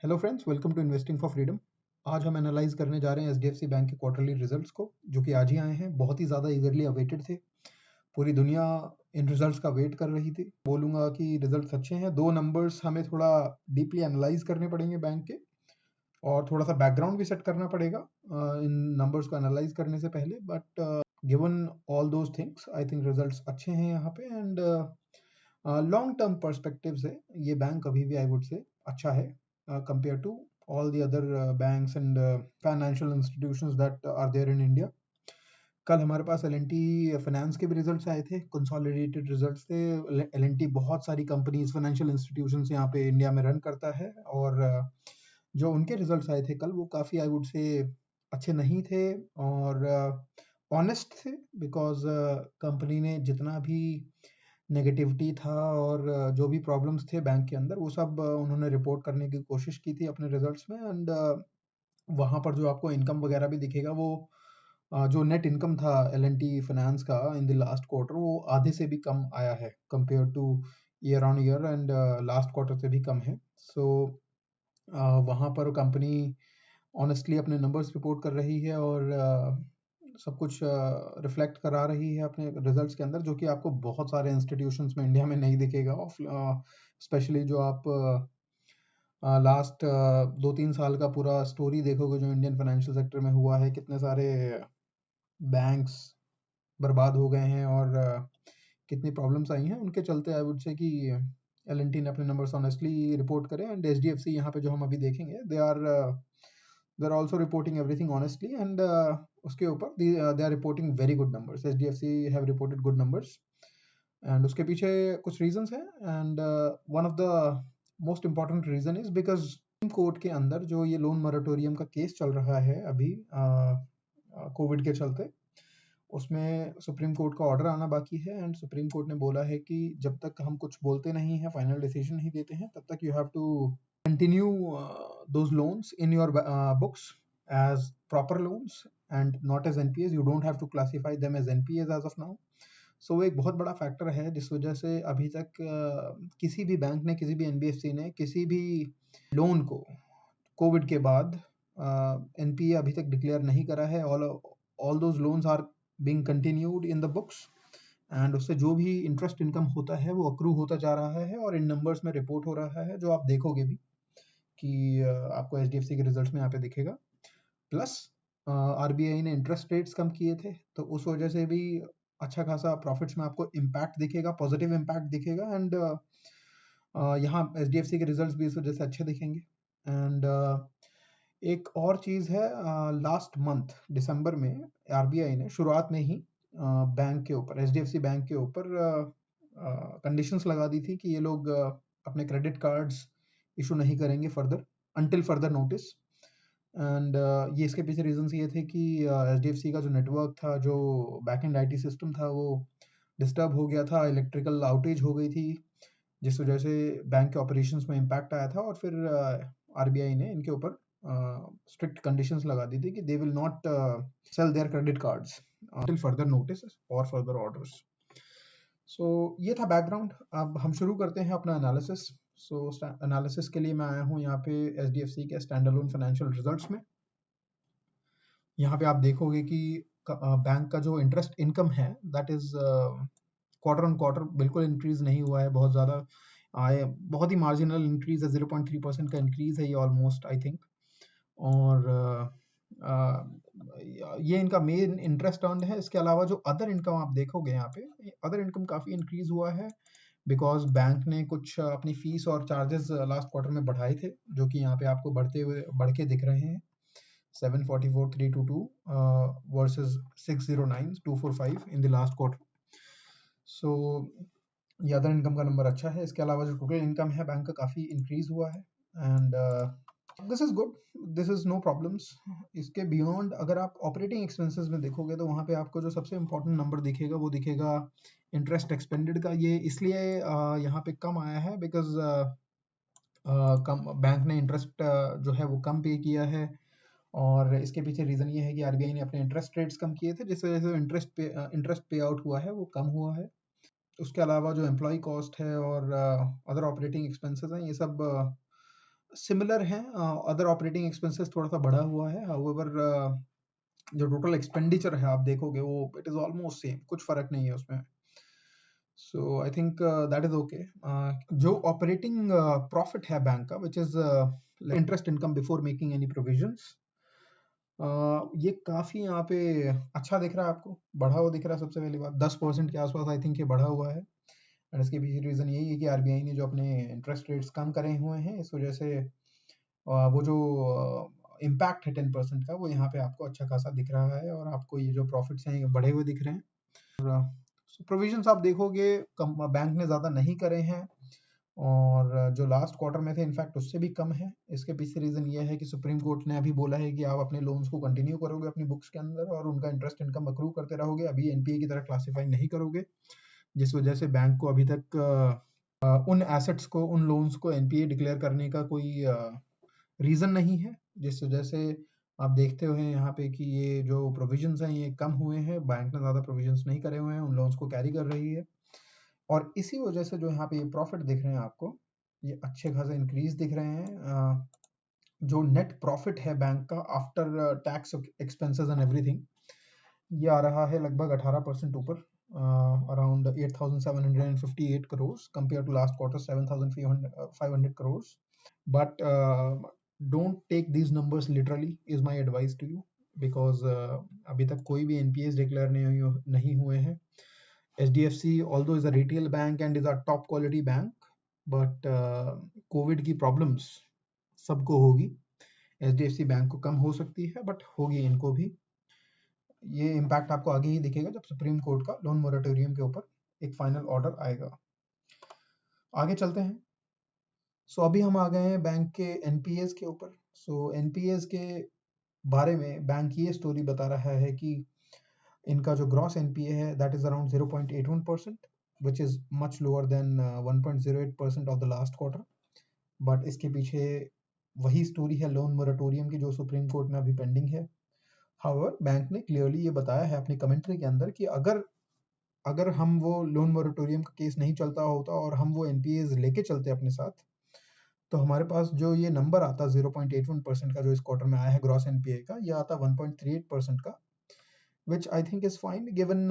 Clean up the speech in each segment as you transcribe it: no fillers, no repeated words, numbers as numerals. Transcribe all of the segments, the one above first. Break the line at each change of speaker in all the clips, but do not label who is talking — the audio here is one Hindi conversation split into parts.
Hello friends, welcome to investing for freedom. आज हम एनालाइज करने जा रहे हैं एचडीएफसी बैंक के क्वार्टरली रिजल्ट्स को, जो कि आज ही आए हैं। बहुत ही ज़्यादा ईगरली अवेटेड थे। पूरी दुनिया इन रिजल्ट्स का वेट कर रही थी। बोलूँगा कि रिजल्ट्स अच्छे हैं। दो नंबर्स हमें थोड़ा डीपली एनालाइज करने पड़ेंगे बैंक के, और थोड़ा सा बैकग्राउंड भी सेट करना पड़ेगा इन नंबर्स को एनालाइज करने से पहले। But given all those things, I think results अच्छे हैं यहाँ पे। एंड लॉन्ग टर्म पर्सपेक्टिव से ये बैंक अभी भी आई वुड से अच्छा है compared to all the other banks and financial institutions that are there in India. कल हमारे पास एल&टी फाइनेंस के भी रिजल्ट्स आए थे, कंसोलिडेटेड रिजल्ट्स थे। एल&टी बहुत सारी कंपनीज, फाइनेंशियल इंस्टीट्यूशंस यहाँ पे इंडिया में रन करता है, और जो उनके रिजल्ट्स आए थे कल, वो काफ़ी आई वुड से अच्छे नहीं थे और ऑनेस्ट थे। बिकॉज कंपनी ने जितना भी नेगेटिविटी था और जो भी प्रॉब्लम्स थे बैंक के अंदर, वो सब उन्होंने रिपोर्ट करने की कोशिश की थी अपने रिजल्ट्स में। एंड वहाँ पर जो आपको इनकम वगैरह भी दिखेगा, वो जो नेट इनकम था एल&टी फाइनेंस का इन द लास्ट क्वार्टर, वो आधे से भी कम आया है compare two year on year, and last quarter से भी कम है। सो वहाँ पर कंपनी ऑनेस्टली अपने नंबर्स रिपोर्ट कर रही है और सब कुछ रिफ्लेक्ट करा रही है अपने रिजल्ट्स के अंदर, जो कि आपको बहुत सारे इंस्टीट्यूशंस में इंडिया में नहीं दिखेगा। स्पेशली जो आप लास्ट 2-3 साल का पूरा स्टोरी देखोगे जो इंडियन फाइनेंशियल सेक्टर में हुआ है, कितने सारे बैंक्स बर्बाद हो गए हैं और कितनी प्रॉब्लम्स आई हैं, उनके चलते आई वुड से कि एल&टी ने अपने नंबर्स ऑनेस्टली रिपोर्ट करे। एंड एचडीएफसी यहाँ पे जो हम अभी देखेंगे, they are also reporting everything honestly. And उसके ऊपर they are reporting very good numbers. HDFC have reported good numbers, and उसके पीछे कुछ रीजंस हैं। And one of the most important reason is because Supreme Court के अंदर जो ये लोन मोरेटोरियम का केस चल रहा है अभी कोविड के चलते, उसमें सुप्रीम कोर्ट का ऑर्डर आना बाकी है। एंड सुप्रीम कोर्ट ने बोला है कि जब तक हम कुछ बोलते नहीं हैं, फाइनल डिसीजन नहीं देते हैं, तब तक you have to continue those loans in your books as proper loans and not as NPAs. You don't have to classify them as NPAs as of now. सो वो एक बहुत बड़ा फैक्टर है जिस वजह से अभी तक किसी भी बैंक ने, किसी भी एनबीएफसी ने किसी भी लोन को कोविड के बाद एनपीए अभी तक डिक्लेयर नहीं करा है। All those loans are being continued in the books, and उससे जो भी इंटरेस्ट इनकम होता है वो अक्रू होता जा रहा है और इन नंबर्स में रिपोर्ट हो रहा है, जो आप देखोगे भी कि आपको एचडीएफसी के रिजल्ट्स में यहाँ पे दिखेगा। प्लस आरबीआई ने इंटरेस्ट रेट्स कम किए थे, तो उस वजह से भी अच्छा खासा प्रॉफिट्स में आपको इम्पैक्ट दिखेगा, पॉजिटिव इम्पैक्ट दिखेगा। एंड यहाँ एचडीएफसी के रिजल्ट्स भी इस वजह से अच्छे दिखेंगे। एंड एक और चीज़ है, लास्ट मंथ दिसंबर में आरबीआई ने शुरुआत में ही बैंक के ऊपर, एचडीएफसी बैंक के ऊपर कंडीशंस लगा दी थी कि ये लोग अपने क्रेडिट कार्ड्स इशू नहीं करेंगे further, until further notice. And ये इसके पीछे रीजंस ये थे कि एचडीएफसी का जो नेटवर्क था, जो बैक एंड आईटी सिस्टम था, वो डिस्टर्ब हो गया था, इलेक्ट्रिकल आउटेज हो गई थी, जिस वजह से बैंक के ऑपरेशंस में इम्पैक्ट आया था। और फिर आरबीआई ने इनके ऊपर स्ट्रिक्ट कंडीशंस लगा दी थी कि they will not sell their credit cards until further notice or further orders. So ये था बैकग्राउंड। अब हम शुरू करते हैं अपना एनालिसिस। सो एनालिसिस के लिए मैं आया हूँ यहाँ पे एचडीएफसी के स्टैंडअलोन फाइनेंशियल रिजल्ट्स में। यहाँ पे आप देखोगे कि बैंक का जो इंटरेस्ट इनकम है, that is quarter on quarter बिल्कुल इंक्रीज नहीं हुआ है, बहुत ज़्यादा आए, बहुत ही मार्जिनल इंक्रीज है, 0.3% का इंक्रीज है ये ऑलमोस्ट, आई थिंक। और ये इनका मेन इंटरेस्ट अर्न है। इसके अलावा जो अदर इनकम आप देखोगे यहाँ पे, अदर इनकम काफ़ी इंक्रीज हुआ है, बिकॉज बैंक ने कुछ अपनी फीस और चार्जेस लास्ट क्वार्टर में बढ़ाए थे, जो कि यहाँ पे आपको बढ़ के दिख रहे हैं। 744,322 versus 609,245 in the last quarter. सो ये अदर इनकम का नंबर अच्छा है। इसके अलावा जो टोटल इनकम है बैंक का, काफ़ी इंक्रीज हुआ है। And this is good, this is no problems. इसके बियॉन्ड अगर आप ऑपरेटिंग एक्सपेंसेस में देखोगे, तो वहाँ पे आपको जो सबसे इम्पोर्टेंट नंबर दिखेगा वो दिखेगा इंटरेस्ट एक्सपेंडेड का। ये इसलिए यहाँ पे कम आया है बिकॉज कम बैंक ने इंटरेस्ट जो है वो कम पे किया है, और इसके पीछे रीज़न ये है कि आरबीआई ने अपने इंटरेस्ट रेट्स कम किए थे, जिस वजह से इंटरेस्ट पे आउट हुआ है वो कम हुआ है। उसके अलावा जो एम्प्लॉय कॉस्ट है और अदर ऑपरेटिंग एक्सपेंसेस हैं, ये सब सिमिलर हैं, अदर ऑपरेटिंग एक्सपेंसेस थोड़ा सा बढ़ा हुआ है, हाउएवर जो टोटल एक्सपेंडिचर है आप देखोगे वो इट इज ऑलमोस्ट सेम, कुछ फर्क नहीं है उसमें। So I think that is okay. जो ऑपरेटिंग प्रॉफिट है बैंक का, which is interest income before making any provisions, ये काफी यहाँ पे अच्छा दिख रहा है आपको, बढ़ा हुआ दिख रहा है। सबसे पहली बात 10% के आसपास आई थिंक ये बढ़ा हुआ है, एंड इसके पीछे रीजन यही है कि आरबीआई ने जो अपने इंटरेस्ट रेट्स कम करे हुए हैं, इस वजह से वो जो इम्पैक्ट है 10% का, वो यहाँ पे आपको अच्छा खासा दिख रहा है, और आपको ये जो प्रॉफिट्स हैं ये बढ़े हुए दिख रहे हैं। प्रोविजंस आप देखोगे बैंक ने ज़्यादा नहीं करे हैं, और जो लास्ट क्वार्टर में थे इनफैक्ट उससे भी कम है। इसके पीछे रीज़न ये है कि सुप्रीम कोर्ट ने अभी बोला है कि आप अपने लोन्स को कंटिन्यू करोगे अपनी बुक्स के अंदर, और उनका इंटरेस्ट इनकम अक्रू करते रहोगे, अभी एनपीए की तरह क्लासीफाई नहीं करोगे, जिस वजह से बैंक को अभी तक उन एसेट्स को, उन लोन्स को एनपीए डिक्लेयर करने का कोई रीज़न नहीं है, जिस वजह से आप देखते हुए यहाँ पे कि ये जो प्रोविजंस हैं ये कम हुए हैं, बैंक ने ज़्यादा प्रोविजंस नहीं करे हुए हैं, उन लोन्स को कैरी कर रही है, और इसी वजह से जो यहाँ पे ये प्रॉफिट दिख रहे हैं आपको, ये अच्छे खासे इंक्रीज दिख रहे हैं। जो नेट प्रॉफिट है बैंक का after tax expenses and everything, ये आ रहा है लगभग 18% ऊपर, around 8,758 crore compare to last quarter 7,500 crore. But don't take these numbers literally is my advice to you, because अभी तक कोई भी एनपीएस डिक्लेयर नहीं हुए हैं। HDFC although is a retail bank and is a top quality bank, but Covid की प्रॉब्लम्स सबको होगी। HDFC बैंक को कम हो सकती है, बट होगी इनको भी। ये इम्पैक्ट आपको आगे ही दिखेगा जब सुप्रीम कोर्ट का लोन मोरेटोरियम के ऊपर एक फाइनल ऑर्डर आएगा। आगे चलते हैं। सो अभी हम आ गए हैं बैंक के एनपीएस के ऊपर। सो एनपीएस के बारे में बैंक ये स्टोरी बता रहा है कि इनका जो ग्रॉस एनपीए है that is around 0.81%, which is much lower than 1.08% of the last quarter। But इसके पीछे वही स्टोरी है लोन मोरेटोरियम की, जो सुप्रीम कोर्ट में अभी पेंडिंग है। हाउएवर बैंक ने क्लियरली ये बताया है अपनी कमेंट्री के अंदर कि अगर हम वो लोन मोरेटोरियम का केस नहीं चलता होता और हम वो एनपीएज लेके चलते अपने साथ, तो हमारे पास जो ये नंबर आता 0.81% का, जो इस क्वार्टर में आया है ग्रॉस एनपीए का, ये आता 1.38% का, which I think is fine given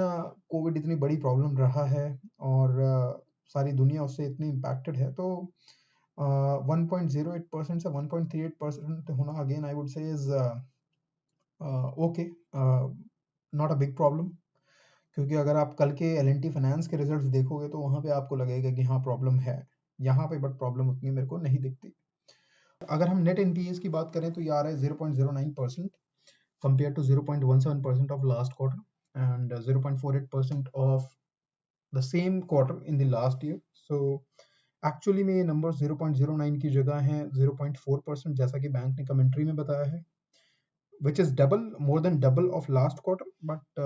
COVID इतनी बड़ी प्रॉब्लम रहा है, और सारी दुनिया उससे इतनी इम्पैक्टेड है। तो 1.08% से 1.38% होना, अगेन आई वुड से is okay, not a big problem. क्योंकि अगर आप कल के एल&टी फाइनेंस के रिजल्ट्स देखोगे तो वहाँ पे आपको लगेगा कि हाँ प्रॉब्लम है यहाँ पे, बट प्रॉब्लम उतनी मेरे को नहीं दिखती। अगर हम नेट एनपीएस की बात करें तो ये आ रहा है 0.09% compared to 0.17% of last quarter and 0.48% of the same quarter in the last year. So actually में ये नंबर 0.09 की जगह है 0.4%, जैसा कि बैंक ने कमेंट्री में बताया है, which is double, more than double of last quarter, but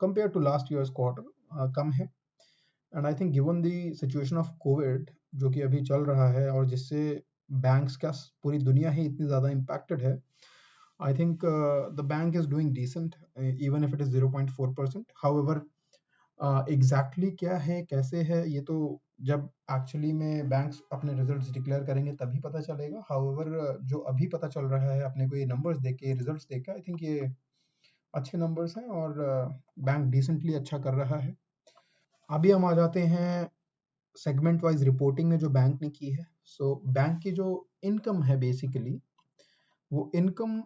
compared to last year's quarter कम है। And I think given the situation of Covid जो कि अभी चल रहा है, और जिससे बैंक्स का पूरी दुनिया ही इतनी ज़्यादा इम्पैक्टेड है, I think the bank is doing decent, even if it is 0.4%. However, exactly क्या है कैसे है ये तो जब एक्चुअली में बैंक्स अपने रिजल्ट्स डिक्लेयर करेंगे तभी पता चलेगा। However, जो अभी पता चल रहा है अपने को ये नंबर्स देख के, रिजल्ट्स देख के, आई थिंक ये अच्छे नंबर्स हैं, और बैंक डिसेंटली अच्छा कर रहा है। अभी हम आ जाते हैं सेगमेंट वाइज रिपोर्टिंग में जो बैंक ने की है। सो बैंक की जो इनकम है बेसिकली, वो इनकम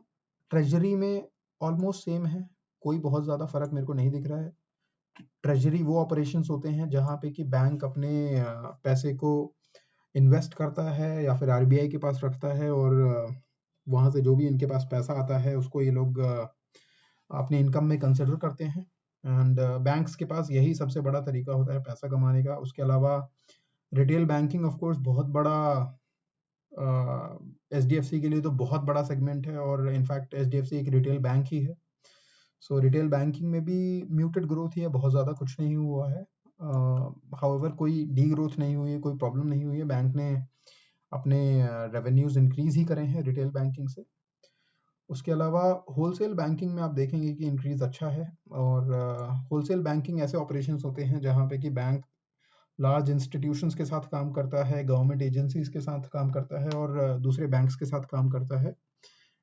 ट्रेजरी में ऑलमोस्ट सेम है, कोई बहुत ज़्यादा फर्क मेरे को नहीं दिख रहा है। ट्रेजरी वो ऑपरेशंस होते हैं जहाँ पे कि बैंक अपने पैसे को इन्वेस्ट करता है या फिर आरबीआई के पास रखता है, और वहाँ से जो भी इनके पास पैसा आता है उसको ये लोग अपने इनकम में कंसिडर करते हैं। एंड बैंक्स के पास यही सबसे बड़ा तरीका होता है पैसा कमाने का। उसके अलावा रिटेल बैंकिंग ऑफ कोर्स बहुत बड़ा, HDFC के लिए तो बहुत बड़ा सेगमेंट है, और इनफैक्ट HDFC एक रिटेल बैंक ही है। सो रिटेल बैंकिंग में भी म्यूटेड ग्रोथ ही है, बहुत ज़्यादा कुछ नहीं हुआ है। हाउएवर कोई डी ग्रोथ नहीं हुई है, कोई प्रॉब्लम नहीं हुई है, बैंक ने अपने रेवेन्यूज इंक्रीज ही करे हैं रिटेल बैंकिंग से। उसके अलावा होलसेल बैंकिंग में आप देखेंगे कि इंक्रीज अच्छा है, और होलसेल बैंकिंग ऐसे ऑपरेशंस होते हैं जहाँ पे कि बैंक लार्ज इंस्टीट्यूशंस के साथ काम करता है, गवर्नमेंट एजेंसीज के साथ काम करता है और दूसरे बैंक्स के साथ काम करता है,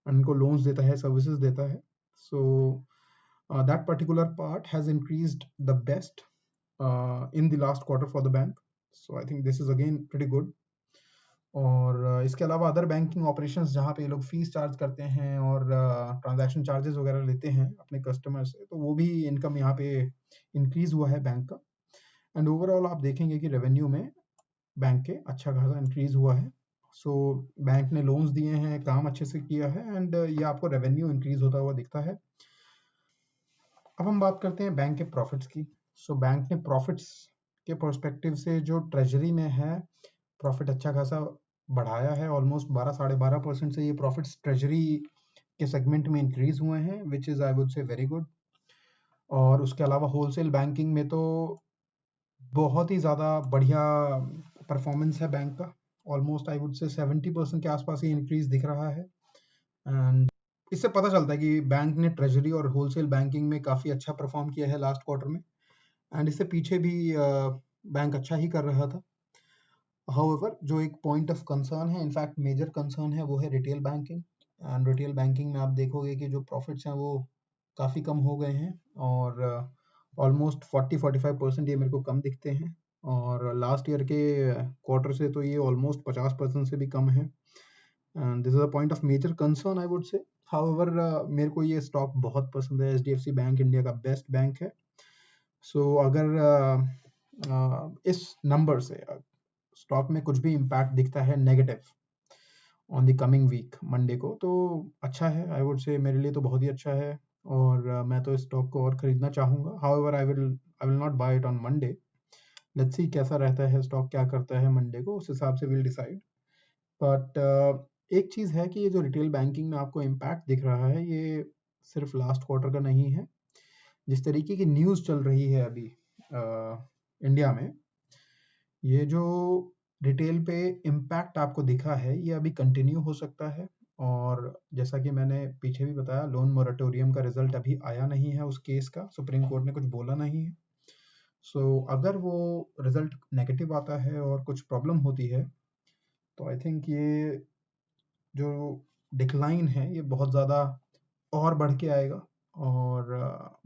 उनको लोन्स देता है, सर्विसेज देता है. So that particular part has increased the best in the last quarter for the bank. So I think this is again pretty good. और इसके अलावा अदर बैंकिंग ऑपरेशंस जहाँ पे ये लोग फीस चार्ज करते हैं और ट्रांजैक्शन चार्जेस वगैरह लेते हैं अपने कस्टमर से, तो वो भी इनकम यहाँ पे इंक्रीज हुआ है बैंक का. एंड ओवरऑल आप देखेंगे कि रेवेन्यू में बैंक के अच्छा खासा इंक्रीज हुआ है. सो बैंक ने लोन्स दिए हैं, काम अच्छे से किया है एंड ये आपको रेवेन्यू इंक्रीज होता हुआ दिखता है. अब हम बात करते हैं बैंक के प्रॉफिट्स की. सो बैंक ने प्रॉफिट्स के पर्सपेक्टिव से जो ट्रेजरी में है, प्रॉफिट अच्छा खासा बढ़ाया है. ऑलमोस्ट 12-12.5% से ये प्रॉफिट्स ट्रेजरी के सेगमेंट में इंक्रीज हुए हैं, विच इज़ आई वुड से वेरी गुड. और उसके अलावा होलसेल बैंकिंग में तो बहुत ही ज़्यादा बढ़िया परफॉर्मेंस है बैंक का. ऑलमोस्ट आई वुड से 70% के आसपास ये इंक्रीज दिख रहा है. एंड इससे पता चलता है कि बैंक ने ट्रेजरी और होलसेल बैंकिंग में काफ़ी अच्छा परफॉर्म किया है लास्ट क्वार्टर में. एंड इससे पीछे भी बैंक अच्छा ही कर रहा था. हाउएवर जो एक पॉइंट ऑफ कंसर्न है, इनफैक्ट मेजर कंसर्न है, वो है retail banking. And retail banking में आप देखोगे कि जो प्रॉफिट्स हैं वो काफ़ी कम हो गए हैं और ऑलमोस्ट 40-45% ये मेरे को कम दिखते हैं. और लास्ट ईयर के क्वार्टर से तो ये ऑलमोस्ट 50% से भी कम है. And this is a point of major concern I would say. However मेरे को ये स्टॉक बहुत पसंद है. एचडीएफसी बैंक इंडिया का बेस्ट बैंक है. सो अगर इस नंबर से स्टॉक में कुछ भी इम्पैक्ट दिखता है negative on the coming week Monday को, तो अच्छा है. आई वुड से मेरे लिए तो बहुत ही अच्छा है और मैं तो इस स्टॉक को और खरीदना चाहूँगा. However I will not buy it on Monday. Let's see कैसा रहता है स्टॉक, क्या करता है मंडे को, उस हिसाब से विल डिसाइड. बट एक चीज़ है कि ये जो रिटेल बैंकिंग में आपको इम्पैक्ट दिख रहा है, ये सिर्फ लास्ट क्वार्टर का नहीं है. जिस तरीके की न्यूज़ चल रही है अभी इंडिया में, ये जो रिटेल पे इम्पैक्ट आपको दिखा है, ये अभी कंटिन्यू हो सकता है. और जैसा कि मैंने पीछे भी बताया, लोन मोरेटोरियम का रिजल्ट अभी आया नहीं है उस केस का. सुप्रीम कोर्ट ने कुछ बोला नहीं है. सो अगर वो रिजल्ट नेगेटिव आता है और कुछ प्रॉब्लम होती है, तो आई थिंक ये जो डिक्लाइन है ये बहुत ज़्यादा और बढ़ के आएगा और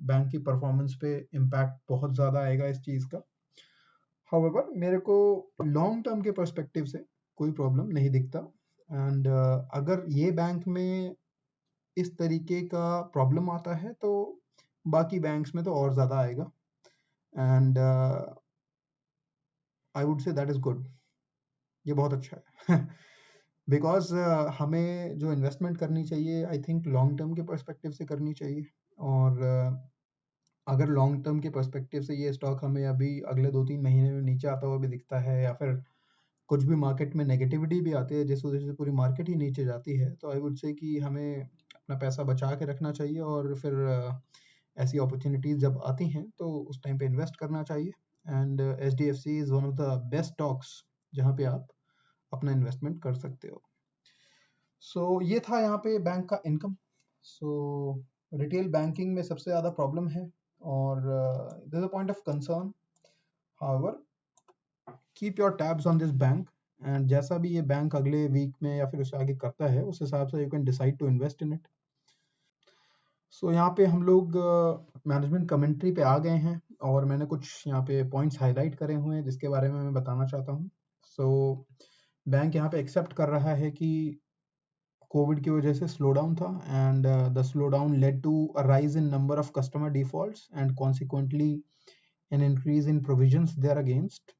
बैंक की परफॉर्मेंस पे इम्पैक्ट बहुत ज़्यादा आएगा इस चीज़ का. हाउएवर मेरे को लॉन्ग टर्म के पर्सपेक्टिव से कोई प्रॉब्लम नहीं दिखता. एंड अगर ये बैंक में इस तरीके का प्रॉब्लम आता है, तो बाकी बैंक्स में तो और ज़्यादा आएगा. And I would say that is good. ये बहुत अच्छा है. बिकॉज हमें जो इन्वेस्टमेंट करनी चाहिए, आई थिंक लॉन्ग टर्म के पर्सपेक्टिव से करनी चाहिए. और अगर लॉन्ग टर्म के पर्सपेक्टिव से ये स्टॉक हमें अभी अगले 2-3 महीने में नीचे आता हुआ भी दिखता है, या फिर कुछ भी मार्केट में नेगेटिविटी भी आती है जिस वजह से पूरी मार्केट ही नीचे जाती है, तो आई वुड से कि हमें अपना पैसा बचा के रखना चाहिए और फिर ऐसी अपॉर्चुनिटीज़ जब आती हैं तो उस टाइम पे इन्वेस्ट करना चाहिए. And HDFC is one of the best stocks जहाँ पे आप अपना इन्वेस्टमेंट कर सकते हो. सो ये था यहाँ पे बैंक का इनकम. सो रिटेल बैंकिंग में सबसे ज़्यादा प्रॉब्लम है और this is a point of concern. However keep your tabs on this bank and जैसा भी ये बैंक अगले वीक में या फिर उससे आगे करता है, उस हिसाब से you can decide to invest in it. So यहाँ पे हम लोग मैनेजमेंट कमेंट्री पे आ गए हैं और मैंने कुछ यहाँ पे पॉइंट्स हाईलाइट करे हुए हैं जिसके बारे में मैं बताना चाहता हूँ. सो बैंक यहाँ पे एक्सेप्ट कर रहा है कि कोविड की वजह से स्लो डाउन था and the slow down led to a rise in number of customer defaults and consequently an increase in provisions there against.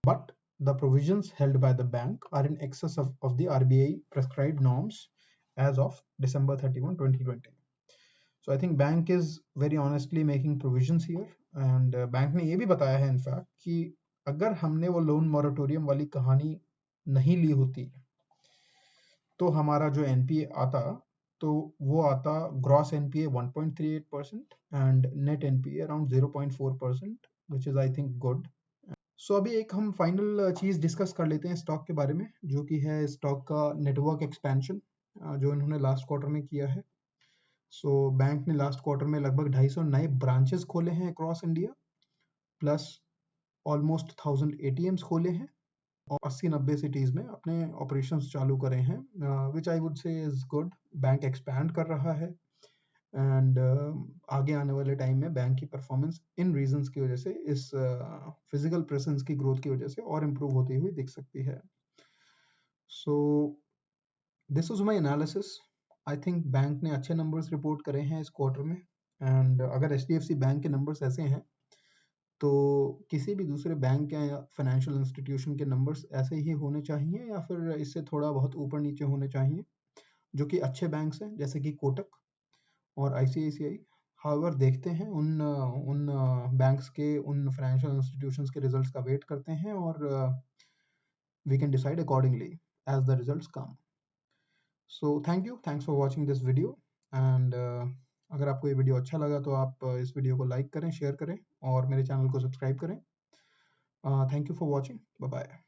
But the provisions held by the bank are in excess of the RBI prescribed norms as of December 31, 2020. So I think bank is very honestly making provisions here. And bank ने ये भी बताया है इनफैक्ट कि अगर हमने वो लोन मोरेटोरियम वाली कहानी नहीं ली होती, तो हमारा जो एनपीए आता, तो वो आता gross NPA 1.38% and net NPA around 0.4%, which is I think good. So अभी एक हम फाइनल चीज़ डिस्कस कर लेते हैं स्टॉक के बारे में, जो कि है स्टॉक का नेटवर्क एक्सपेंशन जो इन्होंने लास्ट क्वार्टर में किया है. सो बैंक ने लास्ट क्वार्टर में लगभग 250 नए ब्रांचेस खोले हैं across India, plus almost 1000 ATMs खोले हैं और 80-90 सिटीज़ में अपने ऑपरेशंस चालू करे हैं, which I would say is good. Bank expand कर रहा है एंड आगे आने वाले टाइम में बैंक की परफॉर्मेंस इन रीजंस की वजह से, इस फिजिकल प्रेजेंस की ग्रोथ की वजह से और इम्प्रूव होती हुई दिख सकती है। So this was my analysis. I think bank ने अच्छे नंबर्स रिपोर्ट करे हैं इस क्वार्टर में, एंड अगर HDFC बैंक के नंबर्स ऐसे हैं तो किसी भी दूसरे बैंक या फाइनेंशियल इंस्टीट्यूशन के नंबर्स ऐसे ही होने चाहिए या फिर इससे थोड़ा बहुत ऊपर नीचे होने चाहिए, जो कि अच्छे बैंक्स हैं जैसे कि कोटक और ICICI। हाउएवर देखते हैं उन बैंक्स के, उन फाइनेंशियल इंस्टीट्यूशंस के रिजल्ट्स का वेट करते हैं और we can decide accordingly as the results come. So thanks for watching this video and अगर आपको ये वीडियो अच्छा लगा तो आप इस वीडियो को लाइक करें, शेयर करें और मेरे चैनल को सब्सक्राइब करें। Thank you for watching, bye bye.